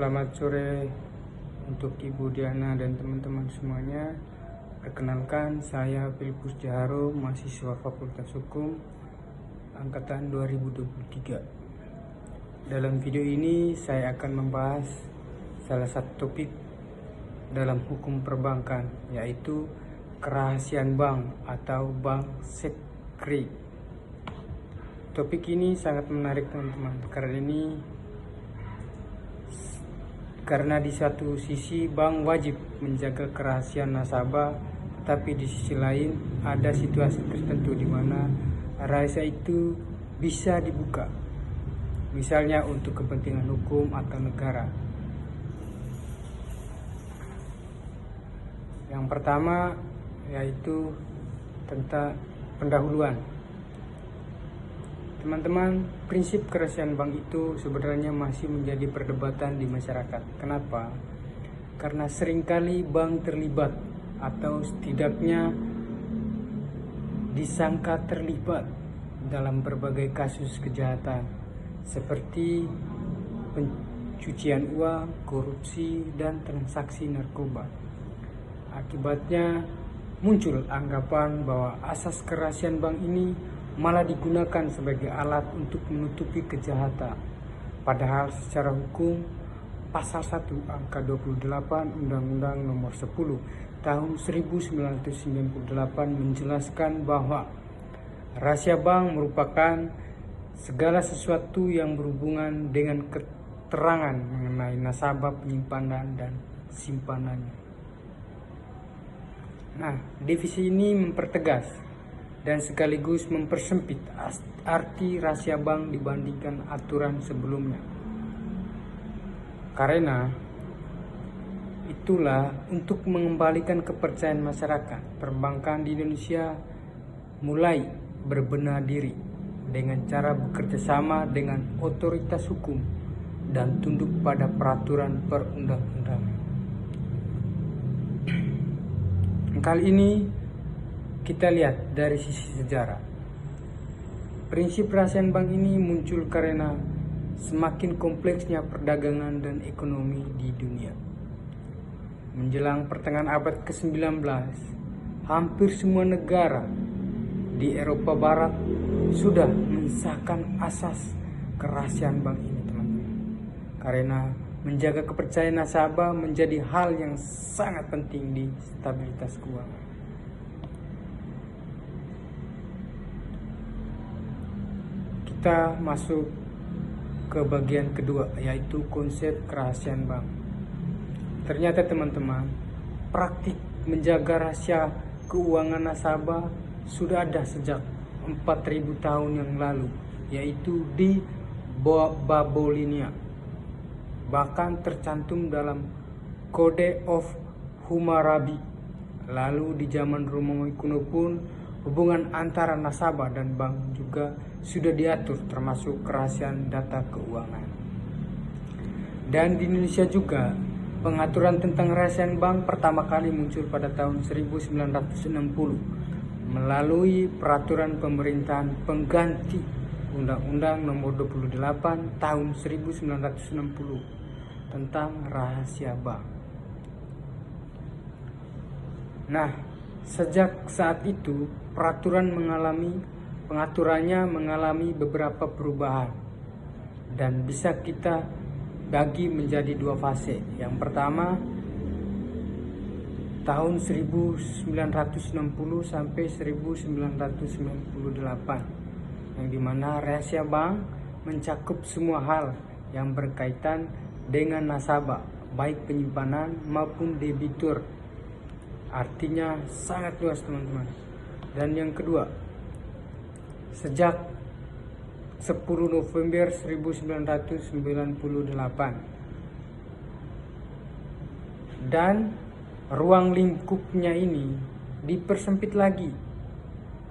Selamat sore untuk Ibu Diana dan teman-teman semuanya. Perkenalkan, saya Filipus Jaharo, mahasiswa Fakultas Hukum angkatan 2023. Dalam video ini saya akan membahas salah satu topik dalam hukum perbankan, yaitu kerahasiaan bank atau bank secret. Topik ini sangat menarik teman-teman, karena di satu sisi bank wajib menjaga kerahasiaan nasabah, tapi di sisi lain ada situasi tertentu di mana rahasia itu bisa dibuka, misalnya untuk kepentingan hukum atau negara. Yang pertama yaitu tentang pendahuluan. Teman-teman, prinsip kerahasiaan bank itu sebenarnya masih menjadi perdebatan di masyarakat. Kenapa? Karena seringkali bank terlibat atau setidaknya disangka terlibat dalam berbagai kasus kejahatan seperti pencucian uang, korupsi, dan transaksi narkoba. Akibatnya muncul anggapan bahwa asas kerahasiaan bank ini malah digunakan sebagai alat untuk menutupi kejahatan. Padahal secara hukum, pasal 1 angka 28 Undang-Undang Nomor 10 tahun 1998 menjelaskan bahwa rahasia bank merupakan segala sesuatu yang berhubungan dengan keterangan mengenai nasabah, penyimpanan, dan simpanannya. Nah, divisi ini mempertegas dan sekaligus mempersempit arti rahasia bank dibandingkan aturan sebelumnya. Karena itulah, untuk mengembalikan kepercayaan masyarakat, perbankan di Indonesia mulai berbenah diri dengan cara bekerja sama dengan otoritas hukum dan tunduk pada peraturan perundang-undangan. Kali ini kita lihat dari sisi sejarah. Prinsip kerahasiaan bank ini muncul karena semakin kompleksnya perdagangan dan ekonomi di dunia. Menjelang pertengahan abad ke-19, hampir semua negara di Eropa Barat sudah mensahkan asas kerahasiaan bank ini, teman-teman. Karena menjaga kepercayaan nasabah menjadi hal yang sangat penting di stabilitas keuangan. Kita masuk ke bagian kedua, yaitu konsep kerahasiaan bank. Ternyata teman-teman, praktik menjaga rahasia keuangan nasabah sudah ada sejak 4.000 tahun yang lalu, yaitu di Babylonia. Bahkan tercantum dalam Code of Hammurabi. Lalu di zaman Romawi kuno pun hubungan antara nasabah dan bank juga sudah diatur, termasuk kerahasiaan data keuangan. Dan di Indonesia juga pengaturan tentang kerahasiaan bank pertama kali muncul pada tahun 1960 melalui peraturan pemerintahan pengganti Undang-Undang Nomor 28 tahun 1960 tentang rahasia bank. Nah, sejak saat itu pengaturannya mengalami beberapa perubahan dan bisa kita bagi menjadi dua fase. Yang pertama tahun 1960 sampai 1998, yang dimana rahasia bank mencakup semua hal yang berkaitan dengan nasabah, baik penyimpanan maupun debitur. Artinya sangat luas, teman-teman. Dan yang kedua, sejak 10 November 1998 dan ruang lingkupnya ini dipersempit lagi.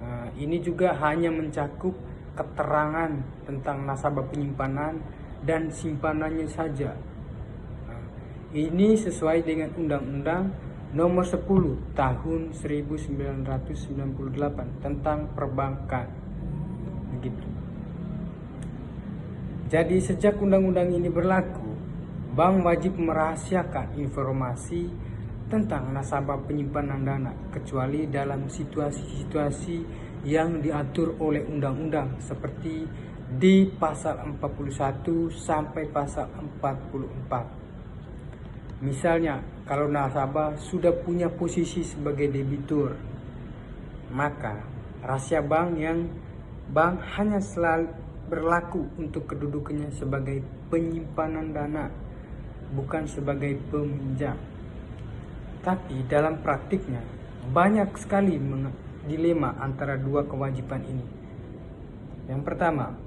Nah, ini juga hanya mencakup keterangan tentang nasabah, penyimpanan, dan simpanannya saja. Nah, ini sesuai dengan Undang-Undang Nomor 10 tahun 1998 tentang perbankan. Begitu. Jadi sejak undang-undang ini berlaku, bank wajib merahasiakan informasi tentang nasabah penyimpanan dana kecuali dalam situasi-situasi yang diatur oleh undang-undang seperti di pasal 41 sampai pasal 44. Misalnya, kalau nasabah sudah punya posisi sebagai debitur, maka rahasia bank hanya selalu berlaku untuk kedudukannya sebagai penyimpanan dana, bukan sebagai peminjam. Tapi dalam praktiknya banyak sekali dilema antara dua kewajiban ini. Yang pertama,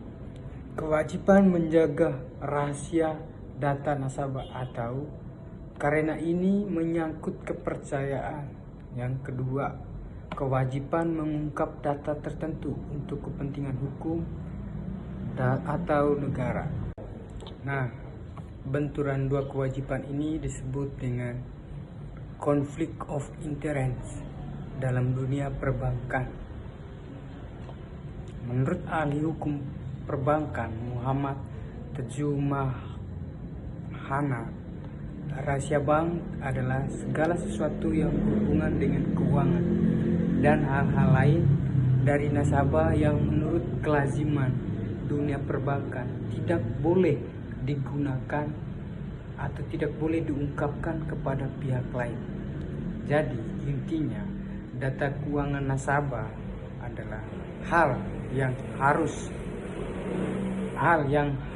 kewajiban menjaga rahasia data nasabah atau karena ini menyangkut kepercayaan. Yang kedua, kewajiban mengungkap data tertentu untuk kepentingan hukum atau negara. Nah, benturan dua kewajiban ini disebut dengan conflict of interest dalam dunia perbankan. Menurut ahli hukum perbankan Muhammad Terjemahana, rahasia bank adalah segala sesuatu yang berhubungan dengan keuangan dan hal-hal lain dari nasabah yang menurut kelaziman dunia perbankan tidak boleh digunakan atau tidak boleh diungkapkan kepada pihak lain. Jadi intinya, data keuangan nasabah adalah hal yang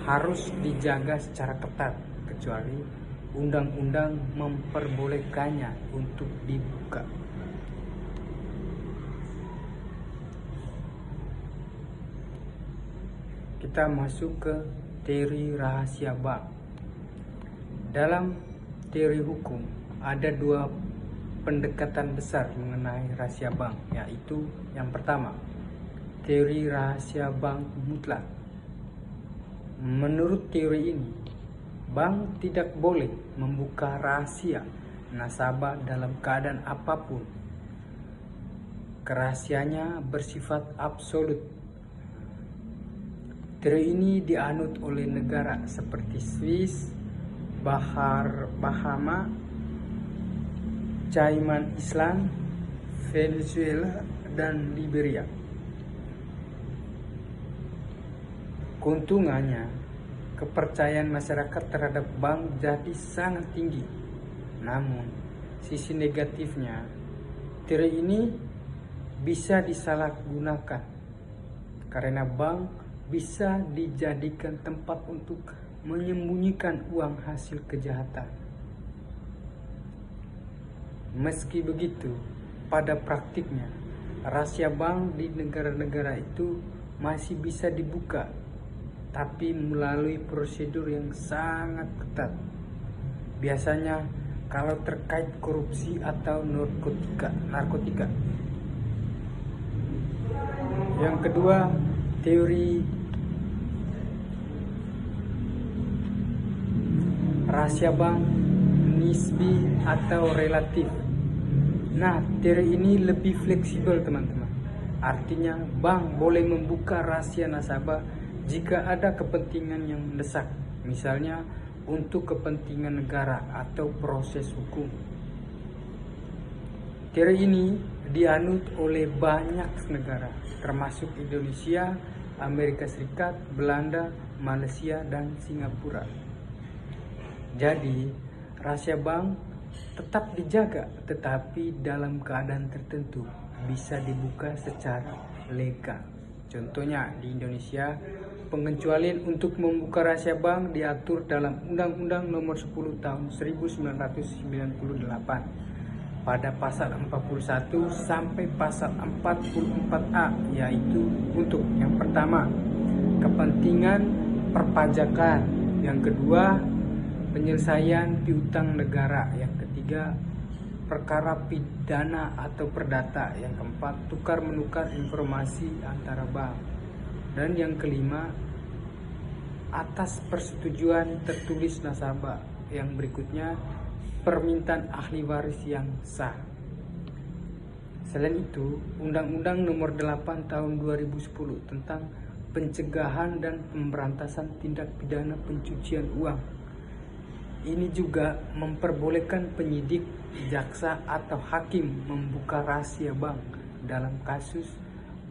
harus dijaga secara ketat kecuali undang-undang memperbolehkannya untuk dibuka. Kita masuk ke teori rahasia bank. Dalam teori hukum ada dua pendekatan besar mengenai rahasia bank, yaitu yang pertama, teori rahasia bank mutlak. Menurut teori ini, bank tidak boleh membuka rahasia nasabah dalam keadaan apapun. Kerahasiaannya bersifat absolut. Teori ini dianut oleh negara seperti Swiss, Bahama, Cayman Island, Venezuela, dan Liberia. Keuntungannya, kepercayaan masyarakat terhadap bank jadi sangat tinggi. Namun, sisi negatifnya, teori ini bisa disalahgunakan karena bank bisa dijadikan tempat untuk menyembunyikan uang hasil kejahatan. Meski begitu, pada praktiknya, rahasia bank di negara-negara itu masih bisa dibuka, tapi melalui prosedur yang sangat ketat. Biasanya kalau terkait korupsi atau narkotika. Yang kedua, teori rahasia bank nisbi atau relatif. Nah, teori ini lebih fleksibel, teman-teman. Artinya, bank boleh membuka rahasia nasabah jika ada kepentingan yang mendesak, misalnya untuk kepentingan negara atau proses hukum. Teori ini dianut oleh banyak negara, termasuk Indonesia, Amerika Serikat, Belanda, Malaysia, dan Singapura. Jadi, rahasia bank tetap dijaga, tetapi dalam keadaan tertentu bisa dibuka secara legal. Contohnya di Indonesia, pengecualian untuk membuka rahasia bank diatur dalam Undang-Undang Nomor 10 Tahun 1998 pada pasal 41 sampai pasal 44A, yaitu untuk yang pertama, kepentingan perpajakan, yang kedua, penyelesaian piutang negara, yang ketiga, perkara pidana atau perdata, yang keempat, tukar menukar informasi antara bank, dan yang kelima, atas persetujuan tertulis nasabah, yang berikutnya, permintaan ahli waris yang sah. Selain itu, Undang-Undang Nomor 8 Tahun 2010 tentang pencegahan dan pemberantasan tindak pidana pencucian uang ini juga memperbolehkan penyidik, jaksa, atau hakim membuka rahasia bank dalam kasus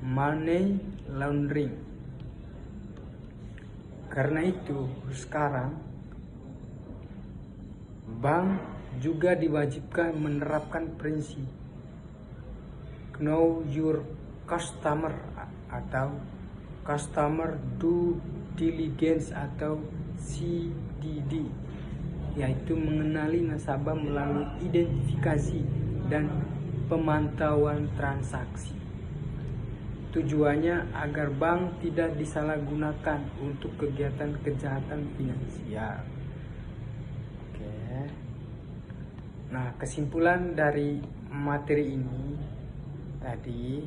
money laundering. Karena itu, sekarang bank juga diwajibkan menerapkan prinsip Know Your Customer atau Customer Due Diligence atau CDD, yaitu mengenali nasabah melalui identifikasi dan pemantauan transaksi. Tujuannya agar bank tidak disalahgunakan untuk kegiatan kejahatan finansial. Oke. Nah, kesimpulan dari materi ini tadi,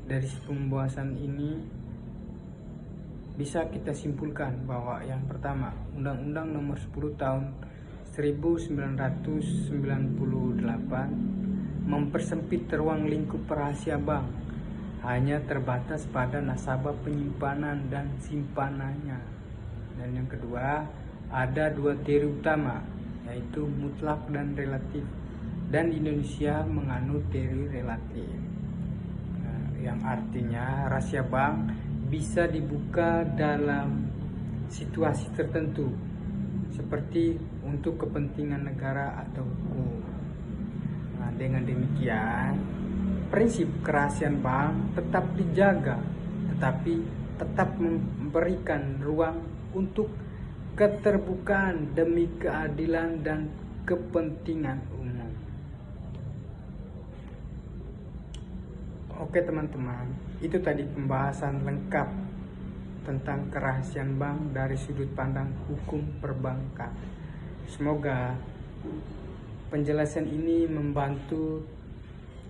dari pembahasan ini bisa kita simpulkan bahwa yang pertama, Undang-Undang Nomor 10 Tahun 1998 mempersempit ruang lingkup rahasia bank, hanya terbatas pada nasabah penyimpanan dan simpanannya. Dan yang kedua, ada dua teori utama, yaitu mutlak dan relatif, dan Indonesia menganut teori relatif. Nah, yang artinya rahasia bank bisa dibuka dalam situasi tertentu, seperti untuk kepentingan negara atau hukum. Nah, dengan demikian, prinsip kerahasiaan bank tetap dijaga, tetapi tetap memberikan ruang untuk keterbukaan demi keadilan dan kepentingan umum. Oke teman-teman, itu tadi pembahasan lengkap tentang kerahasiaan bank dari sudut pandang hukum perbankan. Semoga penjelasan ini membantu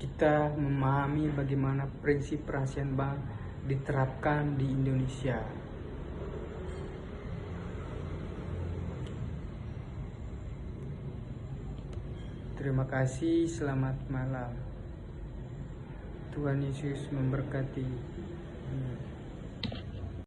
kita memahami bagaimana prinsip kerahasiaan bank diterapkan di Indonesia. Terima kasih, selamat malam. Tuhan Yesus memberkati.